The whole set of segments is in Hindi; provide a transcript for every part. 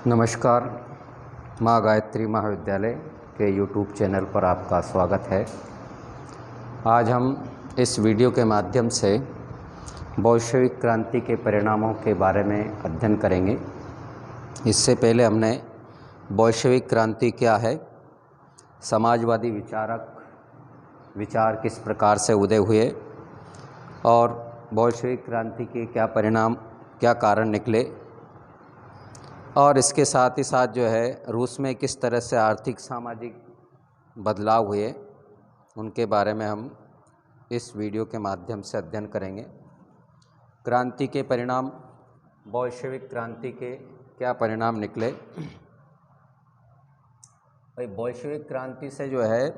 नमस्कार। माँ गायत्री महाविद्यालय के यूट्यूब चैनल पर आपका स्वागत है। आज हम इस वीडियो के माध्यम से बोल्शेविक क्रांति के परिणामों के बारे में अध्ययन करेंगे। इससे पहले हमने बोल्शेविक क्रांति क्या है, समाजवादी विचार किस प्रकार से उदय हुए और बोल्शेविक क्रांति के क्या परिणाम, क्या कारण निकले, और इसके साथ ही साथ जो है रूस में किस तरह से आर्थिक सामाजिक बदलाव हुए, उनके बारे में हम इस वीडियो के माध्यम से अध्ययन करेंगे। क्रांति के परिणाम, बोल्शेविक क्रांति के क्या परिणाम निकले। भाई, बोल्शेविक क्रांति से जो है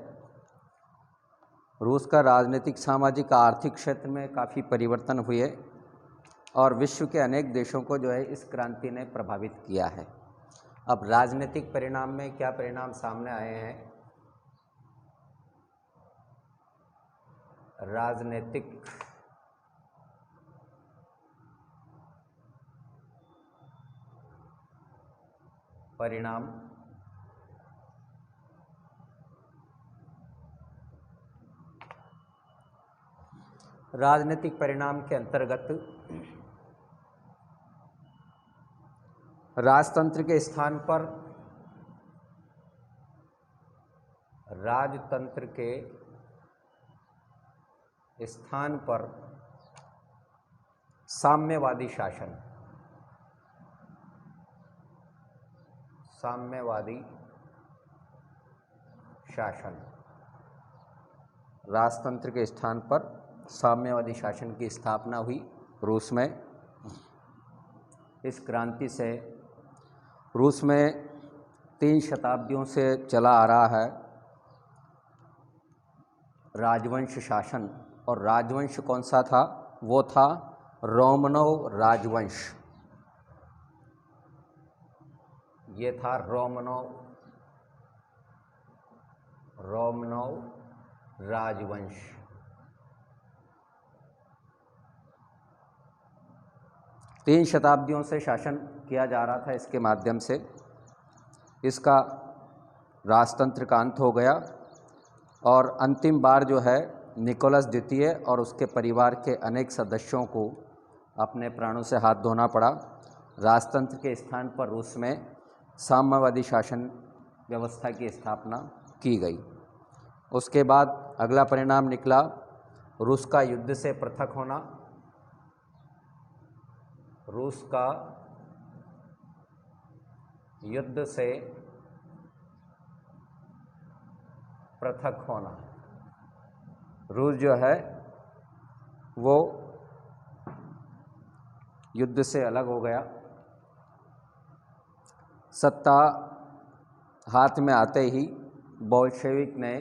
रूस का राजनीतिक, सामाजिक, आर्थिक क्षेत्र में काफ़ी परिवर्तन हुए और विश्व के अनेक देशों को जो है इस क्रांति ने प्रभावित किया है। अब राजनीतिक परिणाम में क्या परिणाम सामने आए हैं। राजनीतिक परिणाम राजनीतिक परिणाम के अंतर्गत राजतंत्र के स्थान पर साम्यवादी शासन, राजतंत्र के स्थान पर साम्यवादी शासन की स्थापना हुई रूस में। इस क्रांति से रूस में 3 शताब्दियों से चला आ रहा है राजवंश शासन। और राजवंश कौन सा था? वो था रोमनोव राजवंश। ये था रोमनोव राजवंश। तीन शताब्दियों से शासन किया जा रहा था। इसके माध्यम से इसका राजतंत्र का अंत हो गया और अंतिम बार जो है निकोलस द्वितीय और उसके परिवार के अनेक सदस्यों को अपने प्राणों से हाथ धोना पड़ा। राजतंत्र के स्थान पर रूस में साम्यवादी शासन व्यवस्था की स्थापना की गई। उसके बाद अगला परिणाम निकला रूस का युद्ध से पृथक होना। रूस का युद्ध से पृथक होना। रूस जो है वो युद्ध से अलग हो गया। सत्ता हाथ में आते ही बोल्शेविक ने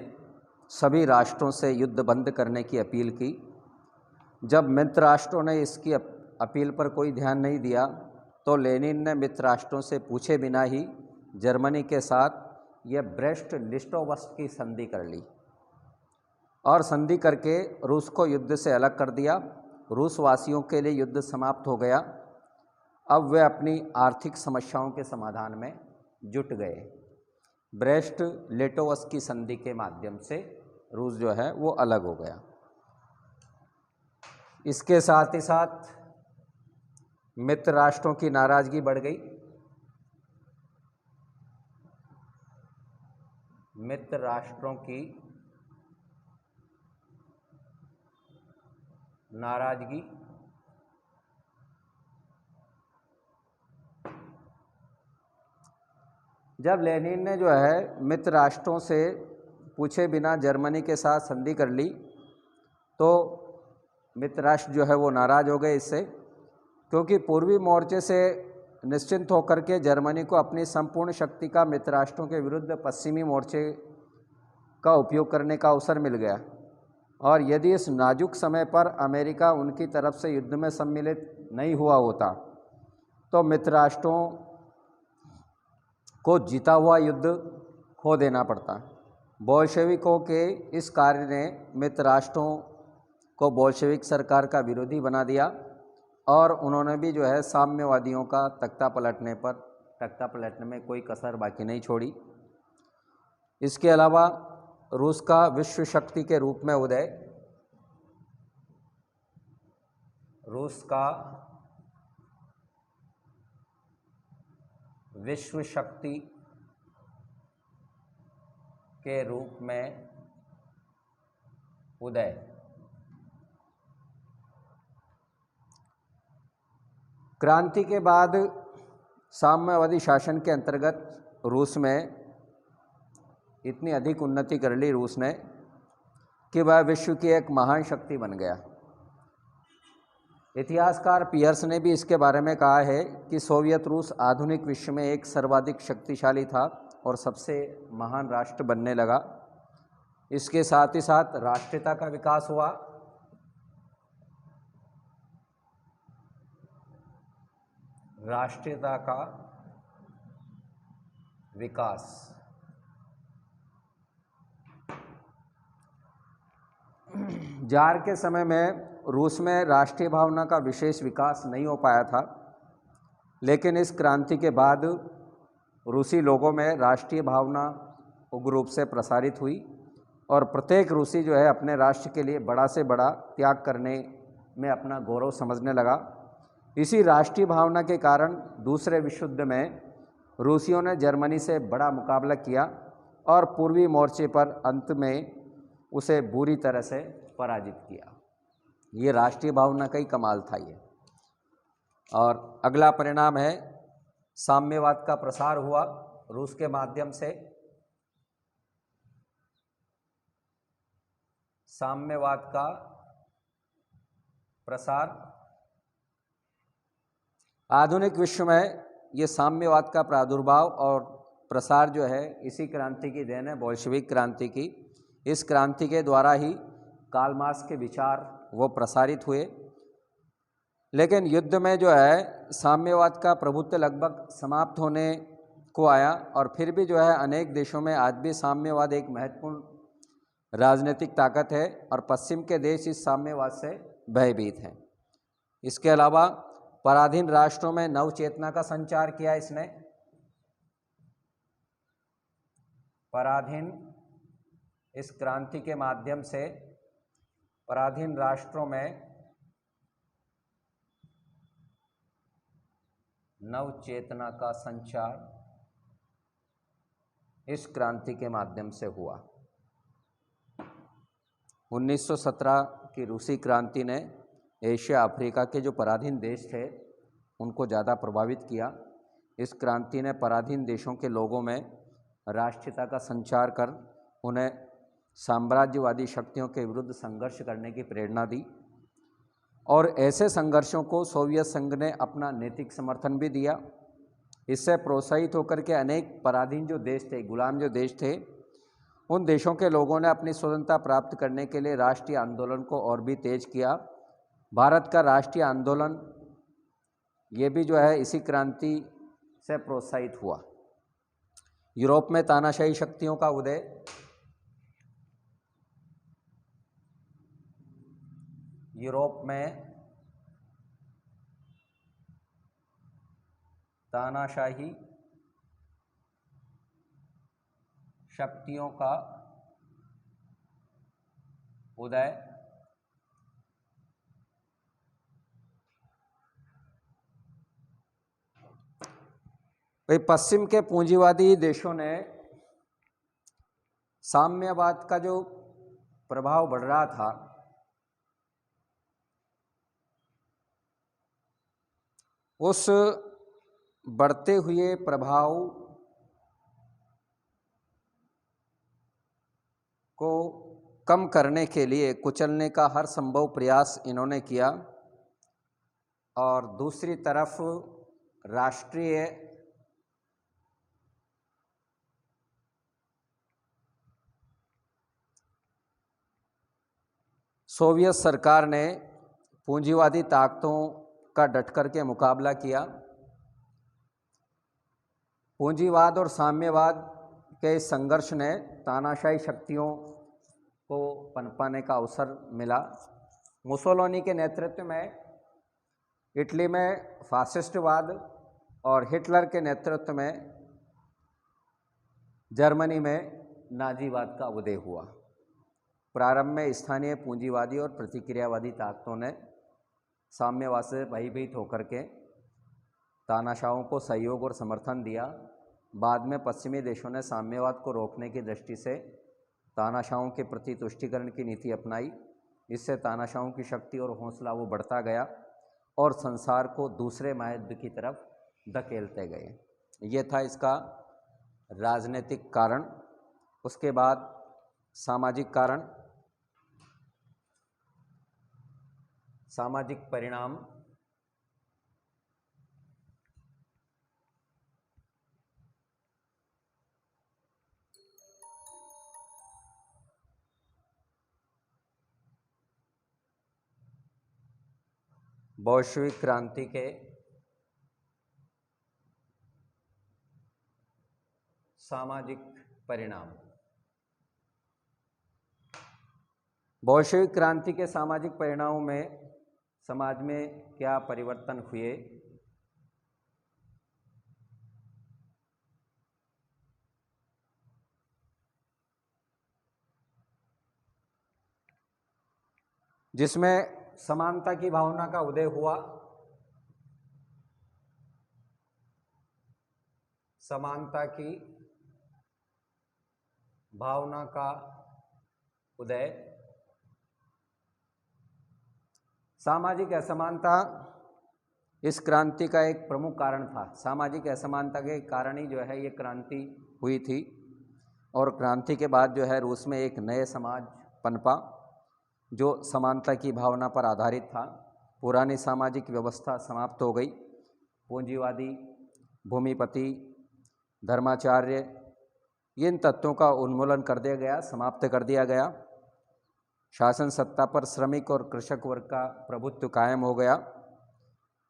सभी राष्ट्रों से युद्ध बंद करने की अपील की। जब मित्र राष्ट्रों ने इसकी अपील पर कोई ध्यान नहीं दिया तो लेनिन ने मित्र राष्ट्रों से पूछे बिना ही जर्मनी के साथ यह ब्रेस्ट लिस्टोवस्क की संधि कर ली और संधि करके रूस को युद्ध से अलग कर दिया। रूस वासियों के लिए युद्ध समाप्त हो गया। अब वे अपनी आर्थिक समस्याओं के समाधान में जुट गए। ब्रेस्ट लिस्टोवस्क की संधि के माध्यम से रूस जो है वो अलग हो गया। इसके साथ ही साथ मित्र राष्ट्रों की नाराजगी बढ़ गई। मित्र राष्ट्रों की नाराजगी जब लेनिन ने जो है मित्र राष्ट्रों से पूछे बिना जर्मनी के साथ संधि कर ली तो मित्र राष्ट्र जो है वो नाराज हो गए इससे, क्योंकि पूर्वी मोर्चे से निश्चिंत होकर के जर्मनी को अपनी संपूर्ण शक्ति का मित्र राष्ट्रों के विरुद्ध पश्चिमी मोर्चे का उपयोग करने का अवसर मिल गया। और यदि इस नाजुक समय पर अमेरिका उनकी तरफ से युद्ध में सम्मिलित नहीं हुआ होता तो मित्र राष्ट्रों को जीता हुआ युद्ध खो देना पड़ता। बोल्शेविकों के इस कार्य ने मित्र राष्ट्रों को बोल्शेविक सरकार का विरोधी बना दिया और उन्होंने भी जो है साम्यवादियों का तख्ता पलटने पर तख्ता पलटने में कोई कसर बाकी नहीं छोड़ी। इसके अलावा रूस का विश्व शक्ति के रूप में उदय, रूस का विश्व शक्ति के रूप में उदय, क्रांति के बाद साम्यवादी शासन के अंतर्गत रूस में इतनी अधिक उन्नति कर ली रूस ने कि वह विश्व की एक महान शक्ति बन गया। इतिहासकार पियर्स ने भी इसके बारे में कहा है कि सोवियत रूस आधुनिक विश्व में एक सर्वाधिक शक्तिशाली था और सबसे महान राष्ट्र बनने लगा। इसके साथ ही साथ राष्ट्रीयता का विकास हुआ, राष्ट्रीयता का विकास। जार के समय में रूस में राष्ट्रीय भावना का विशेष विकास नहीं हो पाया था, लेकिन इस क्रांति के बाद रूसी लोगों में राष्ट्रीय भावना उग्र रूप से प्रसारित हुई और प्रत्येक रूसी जो है अपने राष्ट्र के लिए बड़ा से बड़ा त्याग करने में अपना गौरव समझने लगा। इसी राष्ट्रीय भावना के कारण दूसरे विश्व युद्ध में रूसियों ने जर्मनी से बड़ा मुकाबला किया और पूर्वी मोर्चे पर अंत में उसे बुरी तरह से पराजित किया। ये राष्ट्रीय भावना का ही कमाल था ये। और अगला परिणाम है साम्यवाद का प्रसार हुआ रूस के माध्यम से। साम्यवाद का प्रसार, आधुनिक विश्व में ये साम्यवाद का प्रादुर्भाव और प्रसार जो है इसी क्रांति की देन है, बोल्शेविक क्रांति की। इस क्रांति के द्वारा ही कार्ल मार्क्स के विचार वो प्रसारित हुए। लेकिन युद्ध में जो है साम्यवाद का प्रभुत्व लगभग समाप्त होने को आया और फिर भी जो है अनेक देशों में आज भी साम्यवाद एक महत्वपूर्ण राजनीतिक ताकत है और पश्चिम के देश इस साम्यवाद से भयभीत हैं। इसके अलावा पराधीन राष्ट्रों में नव चेतना का संचार किया इसने। पराधीन, इस क्रांति के माध्यम से पराधीन राष्ट्रों में नव चेतना का संचार इस क्रांति के माध्यम से हुआ। 1917 की रूसी क्रांति ने एशिया अफ्रीका के जो पराधीन देश थे उनको ज़्यादा प्रभावित किया। इस क्रांति ने पराधीन देशों के लोगों में राष्ट्रीयता का संचार कर उन्हें साम्राज्यवादी शक्तियों के विरुद्ध संघर्ष करने की प्रेरणा दी और ऐसे संघर्षों को सोवियत संघ ने अपना नैतिक समर्थन भी दिया। इससे प्रोत्साहित होकर के अनेक पराधीन जो देश थे, गुलाम जो देश थे, उन देशों के लोगों ने अपनी स्वतंत्रता प्राप्त करने के लिए राष्ट्रीय आंदोलन को और भी तेज किया। भारत का राष्ट्रीय आंदोलन ये भी जो है इसी क्रांति से प्रोत्साहित हुआ। यूरोप में तानाशाही शक्तियों का उदय, यूरोप में तानाशाही शक्तियों का उदय, भाई पश्चिम के पूंजीवादी देशों ने साम्यवाद का जो प्रभाव बढ़ रहा था उस बढ़ते हुए प्रभाव को कम करने के लिए कुचलने का हर संभव प्रयास इन्होंने किया और दूसरी तरफ राष्ट्रीय सोवियत सरकार ने पूंजीवादी ताकतों का डट कर के मुकाबला किया। पूंजीवाद और साम्यवाद के इस संघर्ष ने तानाशाही शक्तियों को पनपाने का अवसर मिला। मुसोलिनी के नेतृत्व में इटली में फासिस्टवाद और हिटलर के नेतृत्व में जर्मनी में नाजीवाद का उदय हुआ। प्रारंभ में स्थानीय पूंजीवादी और प्रतिक्रियावादी ताकतों ने साम्यवाद से भयभीत होकर के तानाशाहों को सहयोग और समर्थन दिया। बाद में पश्चिमी देशों ने साम्यवाद को रोकने की दृष्टि से तानाशाहों के प्रति तुष्टीकरण की नीति अपनाई। इससे तानाशाहों की शक्ति और हौसला वो बढ़ता गया और संसार को दूसरे महायुद्ध की तरफ धकेलते गए। ये था इसका राजनीतिक कारण। उसके बाद सामाजिक कारण, सामाजिक परिणाम। बोल्शेविक क्रांति के सामाजिक परिणाम। बोल्शेविक क्रांति के सामाजिक परिणामों में समाज में क्या परिवर्तन हुए? जिसमें समानता की भावना का उदय हुआ। समानता की भावना का उदय। सामाजिक असमानता इस क्रांति का एक प्रमुख कारण था। सामाजिक असमानता के कारण ही जो है ये क्रांति हुई थी। और क्रांति के बाद जो है रूस में एक नए समाज पनपा जो समानता की भावना पर आधारित था। पुरानी सामाजिक व्यवस्था समाप्त हो गई। पूंजीवादी, भूमिपति, धर्माचार्य, इन तत्वों का उन्मूलन कर दिया गया, समाप्त कर दिया गया। शासन सत्ता पर श्रमिक और कृषक वर्ग का प्रभुत्व कायम हो गया।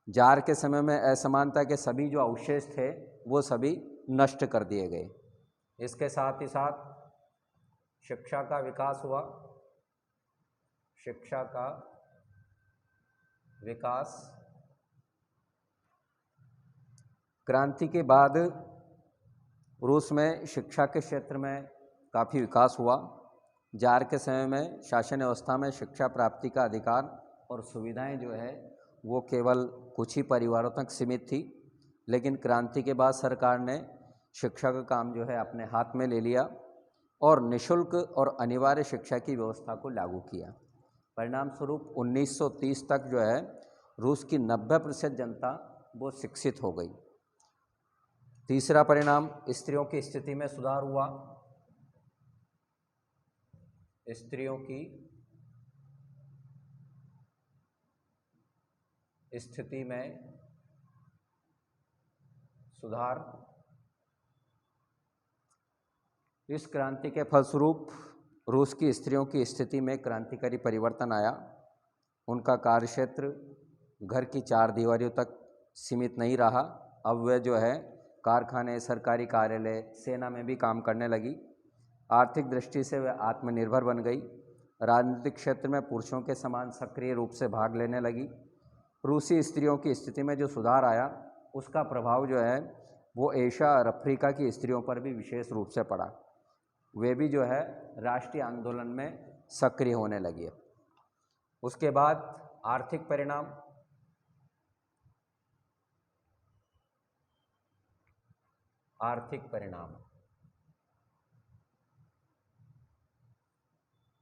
जार के समय में असमानता के सभी जो अवशेष थे वो सभी नष्ट कर दिए गए। इसके साथ ही साथ शिक्षा का विकास हुआ। शिक्षा का विकास। क्रांति के बाद रूस में शिक्षा के क्षेत्र में काफ़ी विकास हुआ। जार के समय में शासन व्यवस्था में शिक्षा प्राप्ति का अधिकार और सुविधाएं जो है वो केवल कुछ ही परिवारों तक सीमित थी। लेकिन क्रांति के बाद सरकार ने शिक्षा का काम जो है अपने हाथ में ले लिया और निःशुल्क और अनिवार्य शिक्षा की व्यवस्था को लागू किया। परिणाम स्वरूप 1930 तक जो है रूस की 90% जनता वो शिक्षित हो गई। तीसरा परिणाम, स्त्रियों की स्थिति में सुधार हुआ। स्त्रियों की स्थिति में सुधार। इस क्रांति के फलस्वरूप रूस की स्त्रियों की स्थिति में क्रांतिकारी परिवर्तन आया। उनका कार्यक्षेत्र घर की चार दीवारियों तक सीमित नहीं रहा। अब वे जो है कारखाने, सरकारी कार्यालय, सेना में भी काम करने लगी। आर्थिक दृष्टि से वे आत्मनिर्भर बन गई। राजनीतिक क्षेत्र में पुरुषों के समान सक्रिय रूप से भाग लेने लगी। रूसी स्त्रियों की स्थिति में जो सुधार आया उसका प्रभाव जो है वो एशिया और अफ्रीका की स्त्रियों पर भी विशेष रूप से पड़ा। वे भी जो है राष्ट्रीय आंदोलन में सक्रिय होने लगी। उसके बाद आर्थिक परिणाम। आर्थिक परिणाम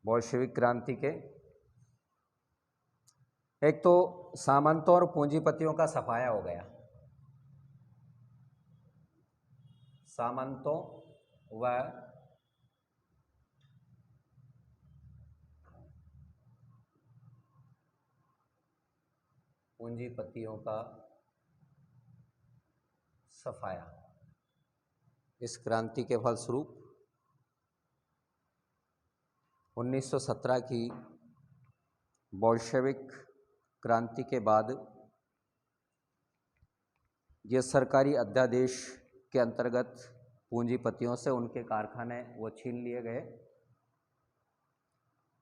बोल्शेविक क्रांति के, एक तो सामंतों और पूंजीपतियों का सफाया हो गया। सामंतों व पूंजीपतियों का सफाया। इस क्रांति के फलस्वरूप 1917 की बोल्शेविक क्रांति के बाद ये सरकारी अध्यादेश के अंतर्गत पूंजीपतियों से उनके कारखाने वो छीन लिए गए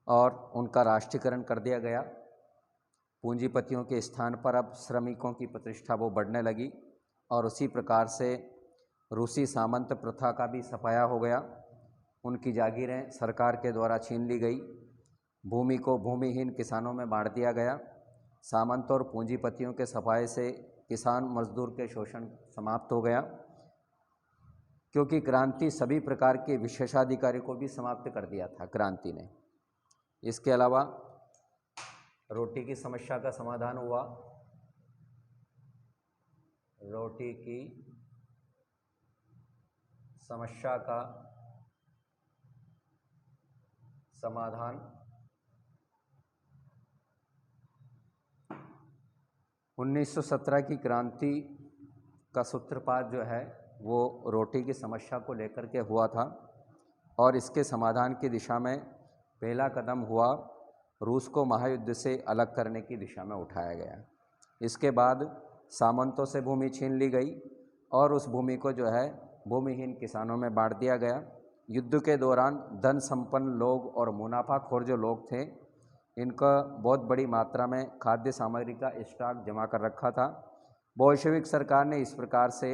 और उनका राष्ट्रीयकरण कर दिया गया। पूंजीपतियों के स्थान पर अब श्रमिकों की प्रतिष्ठा वो बढ़ने लगी। और उसी प्रकार से रूसी सामंत प्रथा का भी सफाया हो गया। उनकी जागीरें सरकार के द्वारा छीन ली गई, भूमि को भूमिहीन किसानों में बांट दिया गया। सामंत और पूंजीपतियों के सफाए से किसान मजदूर के शोषण समाप्त हो गया, क्योंकि क्रांति सभी प्रकार के विशेषाधिकारी को भी समाप्त कर दिया था क्रांति ने। इसके अलावा रोटी की समस्या का समाधान हुआ। रोटी की समस्या का समाधान 1917 की क्रांति का सूत्रपात जो है वो रोटी की समस्या को लेकर के हुआ था, और इसके समाधान की दिशा में पहला कदम हुआ रूस को महायुद्ध से अलग करने की दिशा में उठाया गया। इसके बाद सामंतों से भूमि छीन ली गई और उस भूमि को जो है भूमिहीन किसानों में बांट दिया गया। युद्ध के दौरान धन संपन्न लोग और मुनाफाखोर जो लोग थे, इनका बहुत बड़ी मात्रा में खाद्य सामग्री का स्टॉक जमा कर रखा था। बोल्शेविक सरकार ने इस प्रकार से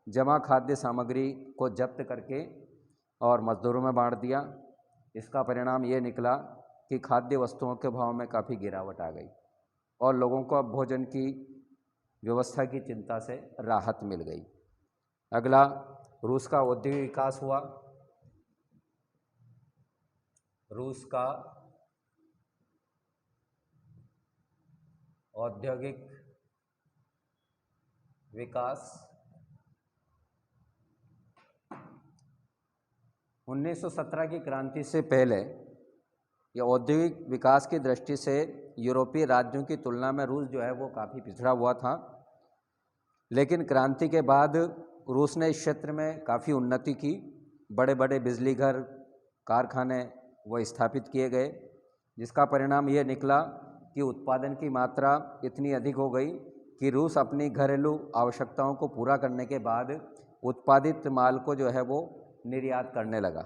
जमा खाद्य सामग्री को जब्त करके और मजदूरों में बांट दिया। इसका परिणाम ये निकला कि खाद्य वस्तुओं के भाव में काफ़ी गिरावट आ गई और लोगों को अब भोजन की व्यवस्था की चिंता से राहत मिल गई। अगला, रूस का औद्योगिक विकास हुआ। रूस का औद्योगिक विकास 1917 की क्रांति से पहले यह औद्योगिक विकास की दृष्टि से यूरोपीय राज्यों की तुलना में रूस जो है वो काफ़ी पिछड़ा हुआ था, लेकिन क्रांति के बाद रूस ने इस क्षेत्र में काफ़ी उन्नति की। बड़े बड़े बिजली घर, कारखाने वो स्थापित किए गए, जिसका परिणाम ये निकला कि उत्पादन की मात्रा इतनी अधिक हो गई कि रूस अपनी घरेलू आवश्यकताओं को पूरा करने के बाद उत्पादित माल को जो है वो निर्यात करने लगा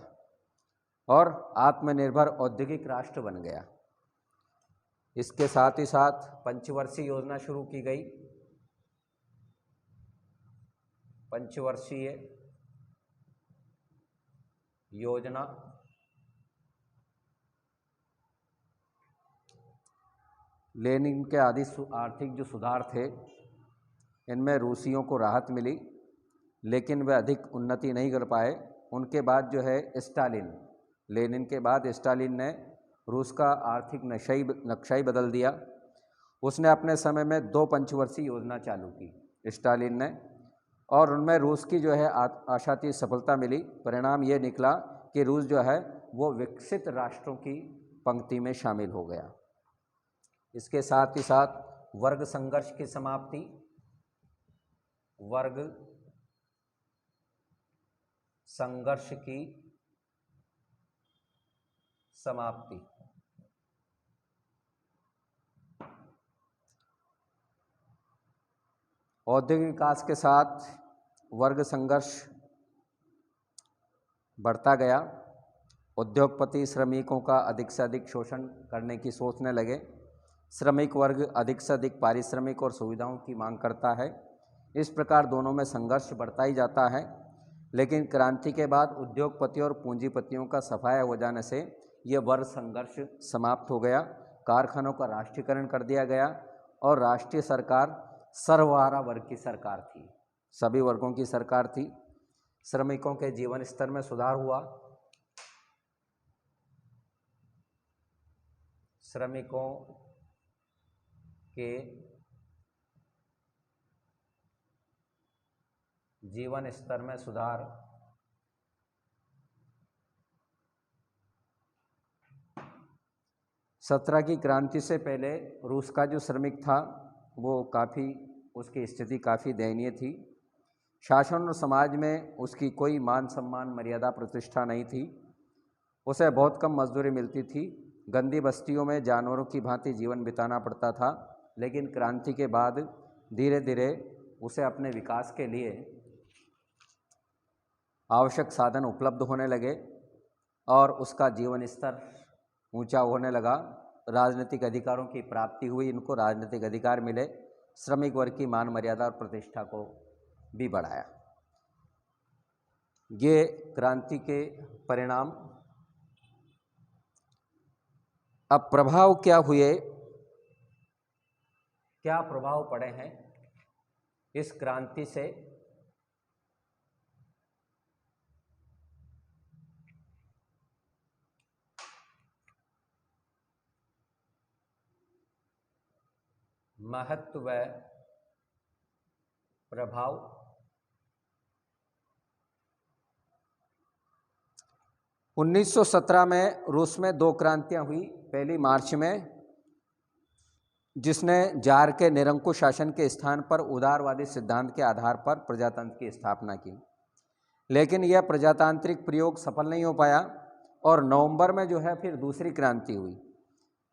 और आत्मनिर्भर औद्योगिक राष्ट्र बन गया। इसके साथ ही साथ पंचवर्षीय योजना शुरू की गई। पंचवर्षीय योजना लेनिन के आदि आर्थिक जो सुधार थे, इनमें रूसियों को राहत मिली, लेकिन वे अधिक उन्नति नहीं कर पाए। उनके बाद जो है स्टालिन, लेनिन के बाद स्टालिन ने रूस का आर्थिक नक्शा ही बदल दिया। उसने अपने समय में 2 पंचवर्षीय योजना चालू की स्टालिन ने, और उनमें रूस की जो है आशातीत सफलता मिली। परिणाम ये निकला कि रूस जो है वो विकसित राष्ट्रों की पंक्ति में शामिल हो गया। इसके साथ ही साथ वर्ग संघर्ष की समाप्ति, वर्ग संघर्ष की समाप्ति। औद्योगिक विकास के साथ वर्ग संघर्ष बढ़ता गया। उद्योगपति श्रमिकों का अधिक से अधिक शोषण करने की सोचने लगे। श्रमिक वर्ग अधिक से अधिक पारिश्रमिक और सुविधाओं की मांग करता है। इस प्रकार दोनों में संघर्ष बढ़ता ही जाता है। लेकिन क्रांति के बाद उद्योगपतियों और पूंजीपतियों का सफाया हो जाने से ये वर्ग संघर्ष समाप्त हो गया। कारखानों का राष्ट्रीयकरण कर दिया गया और राष्ट्रीय सरकार सर्वहारा वर्ग की सरकार थी, सभी वर्गों की सरकार थी। श्रमिकों के जीवन स्तर में सुधार हुआ। श्रमिकों के जीवन स्तर में सुधार। सत्रह की क्रांति से पहले रूस का जो श्रमिक था वो उसकी स्थिति काफ़ी दयनीय थी। शासन और समाज में उसकी कोई मान सम्मान मर्यादा प्रतिष्ठा नहीं थी। उसे बहुत कम मजदूरी मिलती थी। गंदी बस्तियों में जानवरों की भांति जीवन बिताना पड़ता था। लेकिन क्रांति के बाद धीरे धीरे उसे अपने विकास के लिए आवश्यक साधन उपलब्ध होने लगे और उसका जीवन स्तर ऊंचा होने लगा। राजनीतिक अधिकारों की प्राप्ति हुई, इनको राजनीतिक अधिकार मिले। श्रमिक वर्ग की मान मर्यादा और प्रतिष्ठा को भी बढ़ाया। ये क्रांति के परिणाम। अब प्रभाव क्या हुए, क्या प्रभाव पड़े हैं इस क्रांति से? महत्व व प्रभाव। उन्नीस 1917 में रूस में 2 क्रांतियां हुई। पहली मार्च में, जिसने जार के निरंकुश शासन के स्थान पर उदारवादी सिद्धांत के आधार पर प्रजातंत्र की स्थापना की, लेकिन यह प्रजातांत्रिक प्रयोग सफल नहीं हो पाया। और नवंबर में जो है फिर दूसरी क्रांति हुई,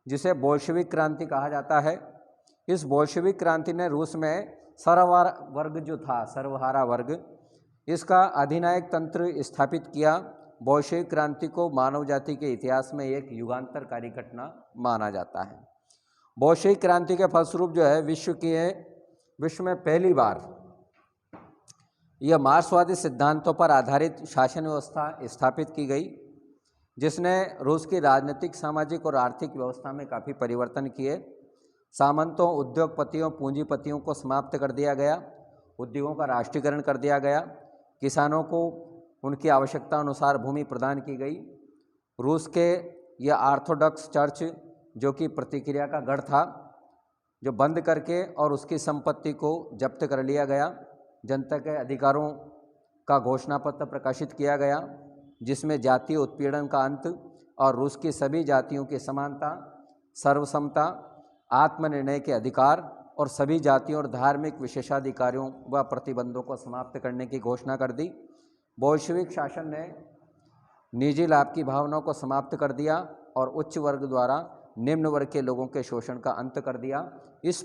जिसे बोल्शेविक क्रांति कहा जाता है। इस बोल्शेविक क्रांति ने रूस में सर्वहारा वर्ग जो था, सर्वहारा वर्ग, इसका अधिनायक तंत्र स्थापित किया। बोल्शेविक क्रांति को मानव जाति के इतिहास में एक युगांतरकारी घटना माना जाता है। बोल्शेविक क्रांति के फलस्वरूप जो है विश्व में पहली बार यह मार्क्सवादी सिद्धांतों पर आधारित शासन व्यवस्था स्थापित की गई, जिसने रूस की राजनीतिक, सामाजिक और आर्थिक व्यवस्था में काफ़ी परिवर्तन किए। सामंतों, उद्योगपतियों, पूंजीपतियों को समाप्त कर दिया गया, उद्योगों का राष्ट्रीयकरण कर दिया गया, किसानों को उनकी आवश्यकता अनुसार भूमि प्रदान की गई। रूस के यह ऑर्थोडॉक्स चर्च, जो कि प्रतिक्रिया का गढ़ था, जो बंद करके और उसकी संपत्ति को जब्त कर लिया गया। जनता के अधिकारों का घोषणा पत्र प्रकाशित किया गया, जिसमें जातीय उत्पीड़न का अंत और रूस की सभी जातियों की समानता, सर्वसमता, आत्मनिर्णय के अधिकार और सभी जातियों और धार्मिक विशेषाधिकारों व प्रतिबंधों को समाप्त करने की घोषणा कर दी। बोल्शेविक शासन ने निजी लाभ की भावनाओं को समाप्त कर दिया और उच्च वर्ग द्वारा निम्न वर्ग के लोगों के शोषण का अंत कर दिया। इस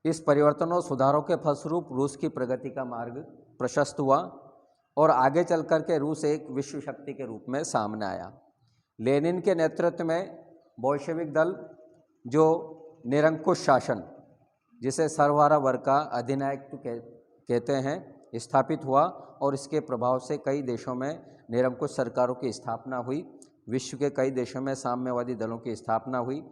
परिवर्तन और सुधारों के फलस्वरूप रूस की प्रगति का मार्ग प्रशस्त हुआ और आगे चल कर के रूस एक विश्व शक्ति के रूप में सामने आया। लेनिन के नेतृत्व में बोल्शेविक दल, जो निरंकुश शासन, जिसे सर्वहारा वर्ग का अधिनायकत्व कहते हैं, स्थापित हुआ और इसके प्रभाव से कई देशों में निरंकुश सरकारों की स्थापना हुई। विश्व के कई देशों में साम्यवादी दलों की स्थापना हुई,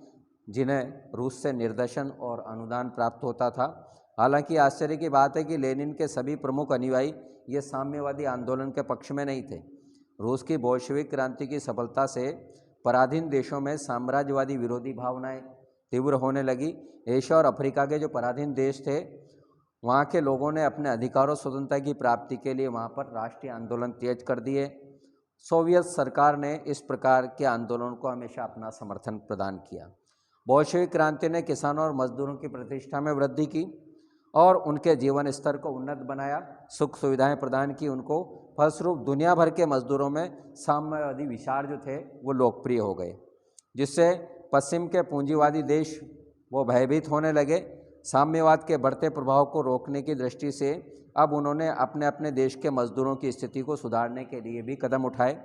जिन्हें रूस से निर्देशन और अनुदान प्राप्त होता था। हालांकि आश्चर्य की बात है कि लेनिन के सभी प्रमुख अनुयायी ये साम्यवादी आंदोलन के पक्ष में नहीं थे। रूस की बोल्शेविक क्रांति की सफलता से पराधीन देशों में साम्राज्यवादी विरोधी भावनाएं तीव्र होने लगी। एशिया और अफ्रीका के जो पराधीन देश थे, वहाँ के लोगों ने अपने अधिकारों, स्वतंत्रता की प्राप्ति के लिए वहाँ पर राष्ट्रीय आंदोलन तेज कर दिए। सोवियत सरकार ने इस प्रकार के आंदोलन को हमेशा अपना समर्थन प्रदान किया। बोल्शेविक क्रांति ने किसानों और मजदूरों की प्रतिष्ठा में वृद्धि की और उनके जीवन स्तर को उन्नत बनाया, सुख सुविधाएं प्रदान की उनको। फलस्वरूप दुनिया भर के मजदूरों में साम्यवादी विचार जो थे वो लोकप्रिय हो गए, जिससे पश्चिम के पूंजीवादी देश वो भयभीत होने लगे। साम्यवाद के बढ़ते प्रभाव को रोकने की दृष्टि से अब उन्होंने अपने अपने देश के मजदूरों की स्थिति को सुधारने के लिए भी कदम उठाए।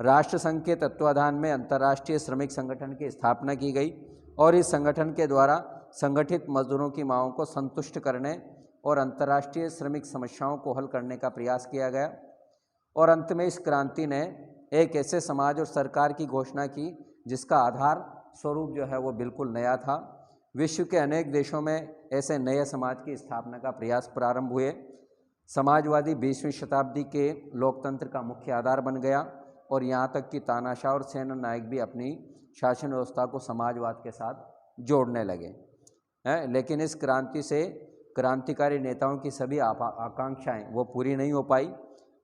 राष्ट्रसंघ के तत्वाधान में अंतर्राष्ट्रीय श्रमिक संगठन की स्थापना की गई और इस संगठन के द्वारा संगठित मजदूरों की मांगों को संतुष्ट करने और अंतर्राष्ट्रीय श्रमिक समस्याओं को हल करने का प्रयास किया गया। और अंत में इस क्रांति ने एक ऐसे समाज और सरकार की घोषणा की जिसका आधार स्वरूप जो है वो बिल्कुल नया था। विश्व के अनेक देशों में ऐसे नए समाज की स्थापना का प्रयास प्रारंभ हुए। समाजवादी 20वीं शताब्दी के लोकतंत्र का मुख्य आधार बन गया और यहाँ तक कि तानाशाह और सेना नायक भी अपनी शासन व्यवस्था को समाजवाद के साथ जोड़ने लगे हैं। लेकिन इस क्रांति से क्रांतिकारी नेताओं की सभी आकांक्षाएं वो पूरी नहीं हो पाई।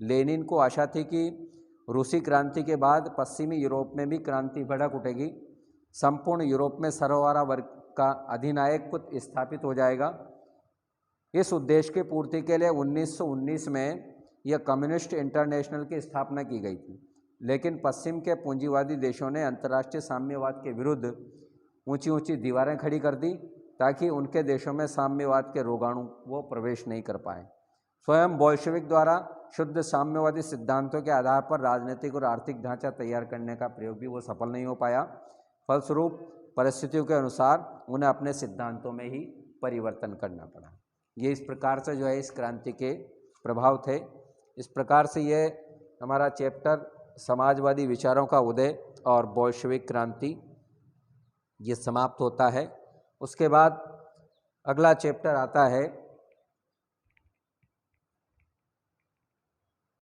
लेनिन को आशा थी कि रूसी क्रांति के बाद पश्चिमी यूरोप में भी क्रांति भड़क उठेगी, संपूर्ण यूरोप में सर्वहारा वर्ग का अधिनायकत्व स्थापित हो जाएगा। इस उद्देश्य की पूर्ति के लिए 1919 में यह कम्युनिस्ट इंटरनेशनल की स्थापना की गई थी, लेकिन पश्चिम के पूंजीवादी देशों ने अंतर्राष्ट्रीय साम्यवाद के विरुद्ध ऊंची ऊंची दीवारें खड़ी कर दी ताकि उनके देशों में साम्यवाद के रोगाणु वो प्रवेश नहीं कर पाए। स्वयं बोल्शेविक द्वारा शुद्ध साम्यवादी सिद्धांतों के आधार पर राजनीतिक और आर्थिक ढांचा तैयार करने का प्रयोग भी वो सफल नहीं हो पाया। फलस्वरूप परिस्थितियों के अनुसार उन्हें अपने सिद्धांतों में ही परिवर्तन करना पड़ा। ये इस प्रकार से जो है इस क्रांति के प्रभाव थे। इस प्रकार से ये हमारा चैप्टर समाजवादी विचारों का उदय और बोल्शेविक क्रांति ये समाप्त होता है। उसके बाद अगला चैप्टर आता है